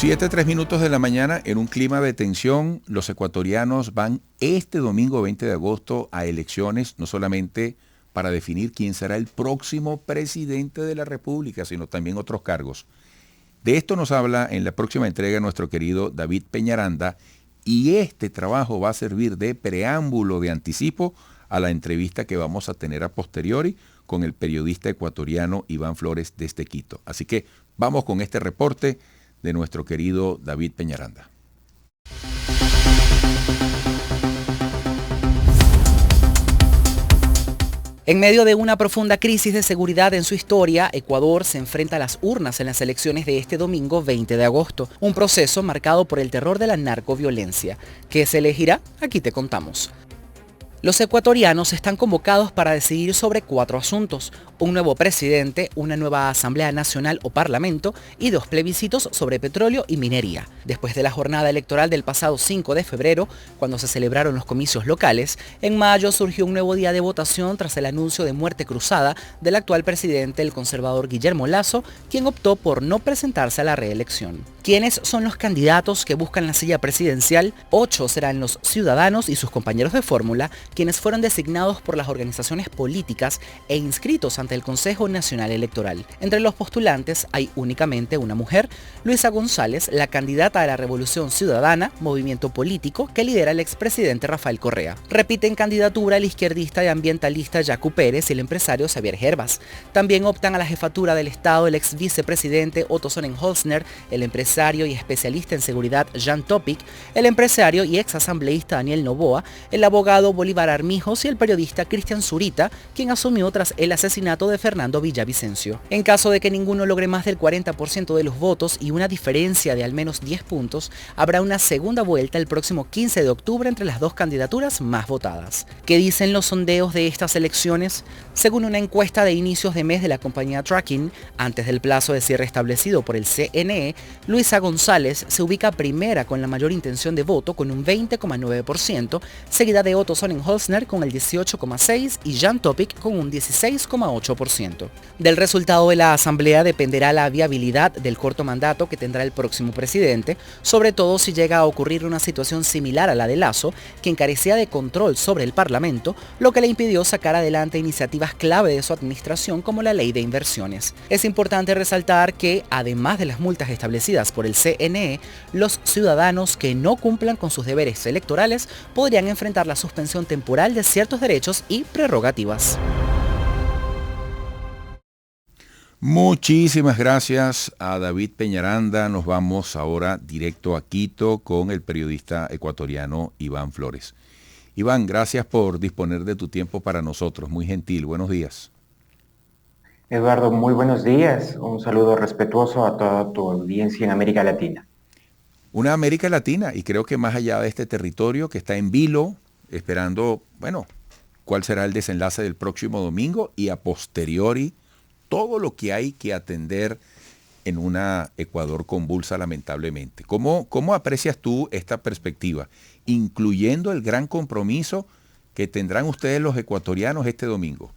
7:03 de la mañana, en un clima de tensión, los ecuatorianos van este domingo 20 de agosto a elecciones, no solamente para definir quién será el próximo presidente de la República, sino también otros cargos. De esto nos habla en la próxima entrega nuestro querido David Peñaranda, y este trabajo va a servir de preámbulo, de anticipo a la entrevista que vamos a tener a posteriori con el periodista ecuatoriano Iván Flores desde Quito. Así que vamos con este reporte de nuestro querido David Peñaranda. En medio de una profunda crisis de seguridad en su historia, Ecuador se enfrenta a las urnas en las elecciones de este domingo 20 de agosto, un proceso marcado por el terror de la narcoviolencia. ¿Qué se elegirá? Aquí te contamos. Los ecuatorianos están convocados para decidir sobre 4 asuntos: un nuevo presidente, una nueva Asamblea Nacional o Parlamento y 2 plebiscitos sobre petróleo y minería. Después de la jornada electoral del pasado 5 de febrero, cuando se celebraron los comicios locales, en mayo surgió un nuevo día de votación tras el anuncio de muerte cruzada del actual presidente, el conservador Guillermo Lasso, quien optó por no presentarse a la reelección. ¿Quiénes son los candidatos que buscan la silla presidencial? 8 serán los ciudadanos y sus compañeros de fórmula, quienes fueron designados por las organizaciones políticas e inscritos ante el Consejo Nacional Electoral. Entre los postulantes hay únicamente una mujer, Luisa González, la candidata a la Revolución Ciudadana, movimiento político que lidera el expresidente Rafael Correa. Repiten candidatura el izquierdista y ambientalista Yacu Pérez y el empresario Xavier Hervas. También optan a la jefatura del Estado el ex vicepresidente Otto Sonnenholzner, el empresario y especialista en seguridad Jean Topic, el empresario y ex asambleísta Daniel Noboa, el abogado Bolívar Armijos y el periodista Cristian Zurita, quien asumió tras el asesinato de Fernando Villavicencio. En caso de que ninguno logre más del 40% de los votos y una diferencia de al menos 10 puntos, habrá una segunda vuelta el próximo 15 de octubre entre las 2 candidaturas más votadas. ¿Qué dicen los sondeos de estas elecciones? Según una encuesta de inicios de mes de la compañía Tracking, antes del plazo de cierre establecido por el CNE, Luisa González se ubica primera con la mayor intención de voto con un 20,9%, seguida de Otto Sonnenholzner con el 18,6% y Jean Topic con un 16,8%. Del resultado de la asamblea dependerá la viabilidad del corto mandato que tendrá el próximo presidente, sobre todo si llega a ocurrir una situación similar a la de Lasso, quien carecía de control sobre el Parlamento, lo que le impidió sacar adelante iniciativas clave de su administración como la ley de inversiones. Es importante resaltar que, además de las multas establecidas por el CNE, los ciudadanos que no cumplan con sus deberes electorales podrían enfrentar la suspensión temporal de ciertos derechos y prerrogativas. Muchísimas gracias a David Peñaranda. Nos vamos ahora directo a Quito con el periodista ecuatoriano Iván Flores. Iván, gracias por disponer de tu tiempo para nosotros. Muy gentil. Buenos días. Eduardo, muy buenos días. Un saludo respetuoso a toda tu audiencia en América Latina. Una América Latina, y creo que más allá de este territorio que está en vilo, esperando, cuál será el desenlace del próximo domingo y a posteriori todo lo que hay que atender en una Ecuador convulsa lamentablemente. ¿Cómo aprecias tú esta perspectiva, incluyendo el gran compromiso que tendrán ustedes los ecuatorianos este domingo?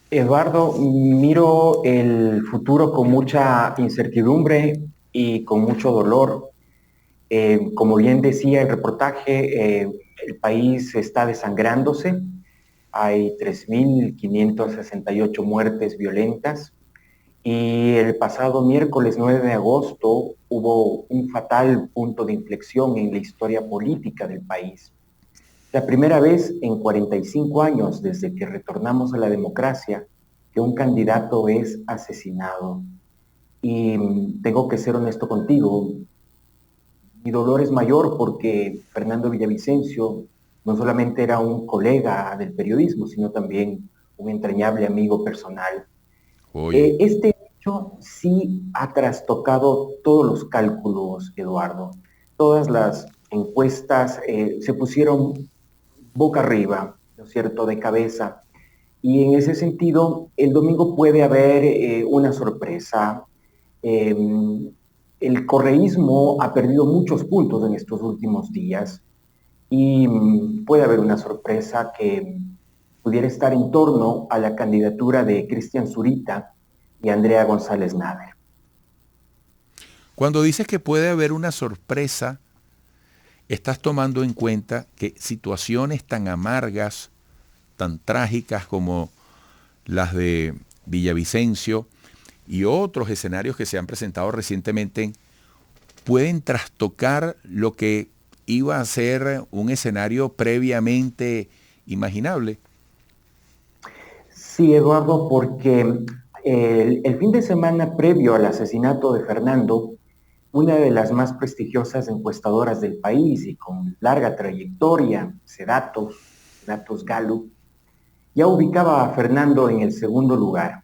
Eduardo, miro el futuro con mucha incertidumbre y con mucho dolor. Como bien decía el reportaje, el país está desangrándose. Hay 3.568 muertes violentas y el pasado miércoles 9 de agosto hubo un fatal punto de inflexión en la historia política del país. La primera vez en 45 años desde que retornamos a la democracia que un candidato es asesinado. Y tengo que ser honesto contigo, mi dolor es mayor porque Fernando Villavicencio no solamente era un colega del periodismo, sino también un entrañable amigo personal. Este hecho sí ha trastocado todos los cálculos, Eduardo. Todas las encuestas se pusieron boca arriba, ¿no es cierto?, de cabeza. Y en ese sentido, el domingo puede haber una sorpresa. El correísmo ha perdido muchos puntos en estos últimos días y puede haber una sorpresa que pudiera estar en torno a la candidatura de Cristian Zurita y Andrea González Nader. Cuando dices que puede haber una sorpresa, estás tomando en cuenta que situaciones tan amargas, tan trágicas como las de Villavicencio y otros escenarios que se han presentado recientemente pueden trastocar lo que iba a ser un escenario previamente imaginable. Sí, Eduardo, porque el fin de semana previo al asesinato de Fernando, una de las más prestigiosas encuestadoras del país y con larga trayectoria, Cedatos Gallup, ya ubicaba a Fernando en el segundo lugar.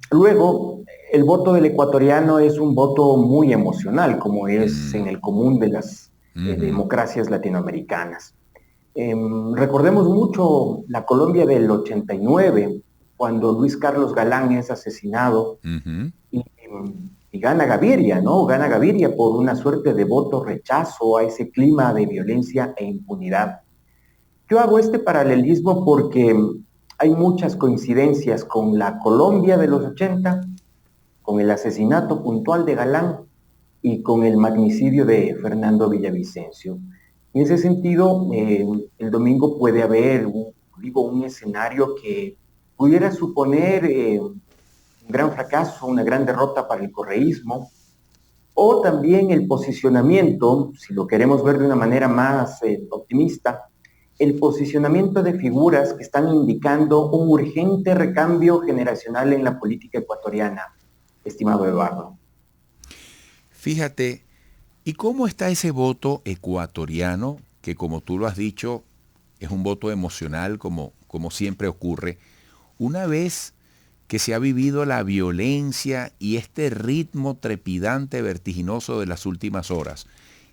Luego, el voto del ecuatoriano es un voto muy emocional, como es en el común de las democracias latinoamericanas. Recordemos mucho la Colombia del 89, cuando Luis Carlos Galán es asesinado y gana Gaviria, ¿no? Gana Gaviria por una suerte de voto rechazo a ese clima de violencia e impunidad. Yo hago este paralelismo porque hay muchas coincidencias con la Colombia de los 80, con el asesinato puntual de Galán y con el magnicidio de Fernando Villavicencio. En ese sentido, el domingo puede haber un escenario que pudiera suponer un gran fracaso, una gran derrota para el correísmo, o también el posicionamiento, si lo queremos ver de una manera más optimista, el posicionamiento de figuras que están indicando un urgente recambio generacional en la política ecuatoriana, estimado Eduardo. Fíjate, ¿y cómo está ese voto ecuatoriano, que como tú lo has dicho, es un voto emocional como siempre ocurre, una vez que se ha vivido la violencia y este ritmo trepidante, vertiginoso de las últimas horas?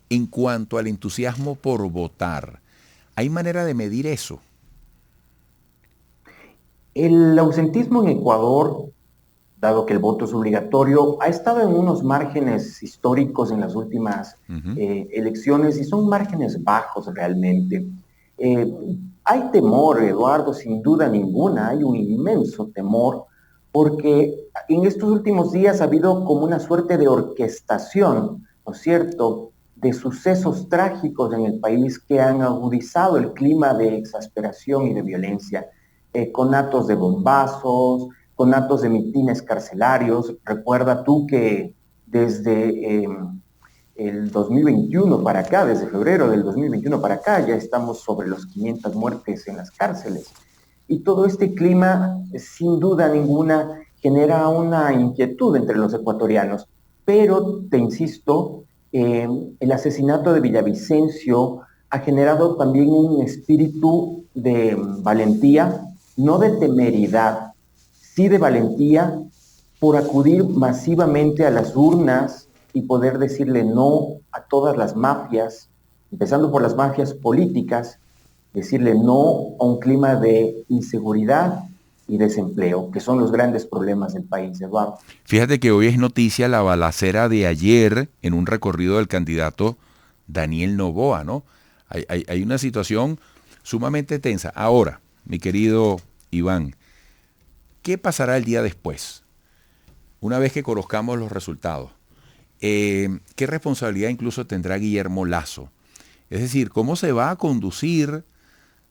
En cuanto al entusiasmo por votar, ¿hay manera de medir eso? El ausentismo en Ecuador, dado que el voto es obligatorio, ha estado en unos márgenes históricos en las últimas elecciones y son márgenes bajos realmente. Hay temor, Eduardo, sin duda ninguna, hay un inmenso temor, porque en estos últimos días ha habido como una suerte de orquestación, ¿no es cierto?, de sucesos trágicos en el país que han agudizado el clima de exasperación y de violencia, con actos de bombazos, con actos de mitines carcelarios. Recuerda tú que desde el 2021 para acá, desde febrero del 2021 para acá, ya estamos sobre los 500 muertes en las cárceles. Y todo este clima, sin duda ninguna, genera una inquietud entre los ecuatorianos. Pero, te insisto, el asesinato de Villavicencio ha generado también un espíritu de valentía, no de temeridad, sí de valentía por acudir masivamente a las urnas y poder decirle no a todas las mafias, empezando por las mafias políticas, decirle no a un clima de inseguridad y desempleo, que son los grandes problemas del país, Eduardo. Fíjate que hoy es noticia la balacera de ayer en un recorrido del candidato Daniel Noboa, ¿no? Hay una situación sumamente tensa. Ahora, mi querido Iván, ¿qué pasará el día después? Una vez que conozcamos los resultados, ¿qué responsabilidad incluso tendrá Guillermo Lasso? Es decir, ¿cómo se va a conducir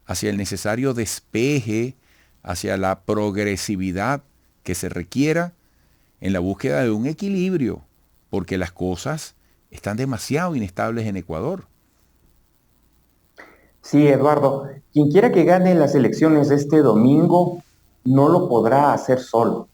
hacia el necesario despeje, hacia la progresividad que se requiera en la búsqueda de un equilibrio? Porque las cosas están demasiado inestables en Ecuador. Sí, Eduardo, quien quiera que gane las elecciones este domingo no lo podrá hacer solo.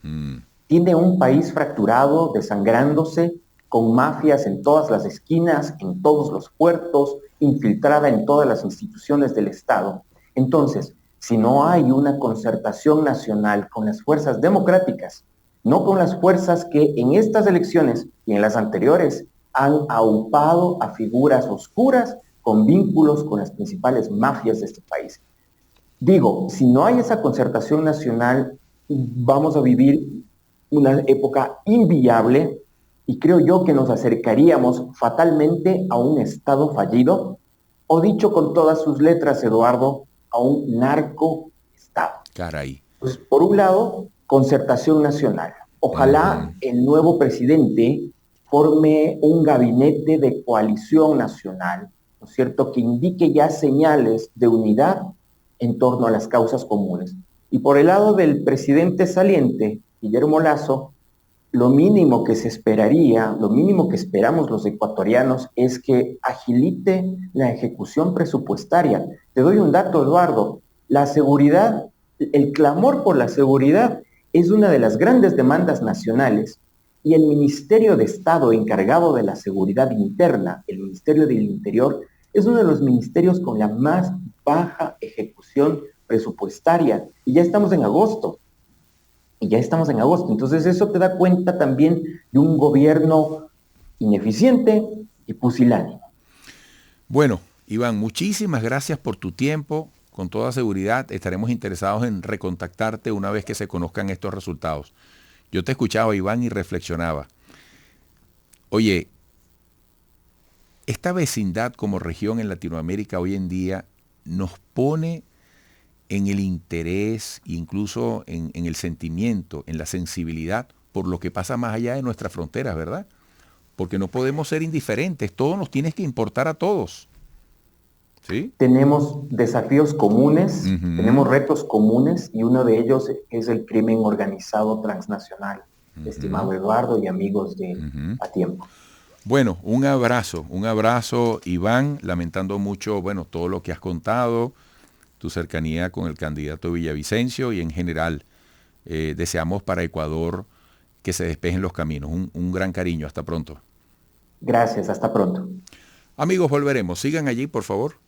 Tiene un país fracturado, desangrándose, con mafias en todas las esquinas, en todos los puertos, infiltrada en todas las instituciones del Estado. Entonces, si no hay una concertación nacional con las fuerzas democráticas, no con las fuerzas que en estas elecciones y en las anteriores han aupado a figuras oscuras con vínculos con las principales mafias de este país. Digo, si no hay esa concertación nacional, vamos a vivir una época inviable y creo yo que nos acercaríamos fatalmente a un Estado fallido, o dicho con todas sus letras, Eduardo, a un narcoestado. Caray. Pues, por un lado, concertación nacional. Ojalá el nuevo presidente forme un gabinete de coalición nacional, ¿no es cierto?, que indique ya señales de unidad en torno a las causas comunes. Y por el lado del presidente saliente, Guillermo Lasso, lo mínimo que se esperaría, lo mínimo que esperamos los ecuatorianos es que agilite la ejecución presupuestaria. Te doy un dato, Eduardo. La seguridad, el clamor por la seguridad es una de las grandes demandas nacionales y el Ministerio de Estado encargado de la seguridad interna, el Ministerio del Interior, es uno de los ministerios con la más baja ejecución presupuestaria. Y ya estamos en agosto. Entonces eso te da cuenta también de un gobierno ineficiente y pusilánime. Bueno, Iván, muchísimas gracias por tu tiempo. Con toda seguridad estaremos interesados en recontactarte una vez que se conozcan estos resultados. Yo te escuchaba, Iván, y reflexionaba. Oye, esta vecindad como región en Latinoamérica hoy en día nos pone en el interés, incluso en el sentimiento, en la sensibilidad por lo que pasa más allá de nuestras fronteras, ¿verdad? Porque no podemos ser indiferentes, todo nos tiene que importar a todos. ¿Sí? Tenemos desafíos comunes, tenemos retos comunes y uno de ellos es el crimen organizado transnacional, estimado Eduardo y amigos de A Tiempo. Bueno, un abrazo, Iván, lamentando mucho, bueno, todo lo que has contado, tu cercanía con el candidato Villavicencio y en general deseamos para Ecuador que se despejen los caminos. Un gran cariño, hasta pronto. Gracias, hasta pronto. Amigos, volveremos. Sigan allí, por favor.